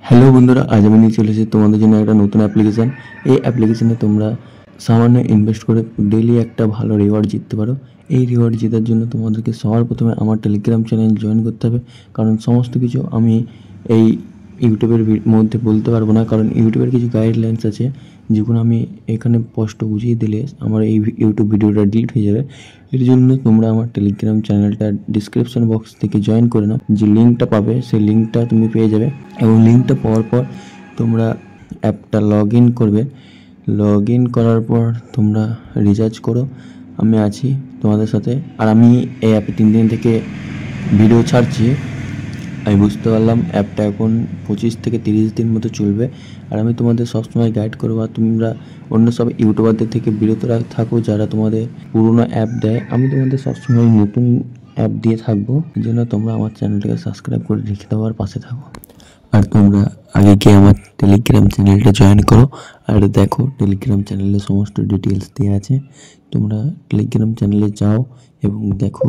Hello বন্ধুরা, আজ আমি নিয়ে চলেছি তোমাদের জন্য একটা নতুন অ্যাপ্লিকেশান। এই অ্যাপ্লিকেশানে তোমরা সামান্য ইনভেস্ট করে ডেইলি একটা ভালো রিওয়ার্ড জিততে পারো। এই রিওয়ার্ড জেতার জন্য তোমাদেরকে সবার প্রথমে আমার টেলিগ্রাম চ্যানেল জয়েন করতে হবে, কারণ সমস্ত কিছু আমি এই ইউটিউবের মধ্যে বলতে পারবো না, কারণ ইউটিউবের কিছু গাইডলাইন্স আছে যেগুলো আমি এখানে স্পষ্ট বুঝিয়ে দিলে আমার এই ইউটিউব ভিডিওটা ডিলিট হয়ে যাবে। এর জন্য তোমরা আমার টেলিগ্রাম চ্যানেলটা ডিসক্রিপশন বক্স থেকে জয়েন করে নাও। যে লিঙ্কটা পাবে সেই লিঙ্কটা তুমি পেয়ে যাবে, এবং লিঙ্কটা পাওয়ার পর তোমরা অ্যাপটা লগ ইন করবে। লগ ইন করার পর তোমরা রিচার্জ করো। আমি আছি তোমাদের সাথে। আর আমি এই অ্যাপে 3 দিন থেকে ভিডিও ছাড়ছি। আমি বুঝতে পারলাম অ্যাপটা এখন 25 থেকে 30 দিন মতো চলবে। আর আমি তোমাদের সবসময় গাইড করবো, আর তোমরা অন্য সব ইউটিউবারদের থেকে বিরত থাকো যারা তোমাদের পুরোনো অ্যাপ দেয়। আমি তোমাদের সবসময় নতুন অ্যাপ দিয়ে থাকবো, এই জন্য তোমরা আমার চ্যানেলটাকে সাবস্ক্রাইব করে রেখে দেওয়ার পাশে থাকো। আর তোমরা আগে গিয়ে আমার টেলিগ্রাম চ্যানেলটা জয়েন করো, আর দেখো টেলিগ্রাম চ্যানেলে সমস্ত ডিটেলস দেওয়া আছে। তোমরা টেলিগ্রাম চ্যানেলে যাও এবং দেখো।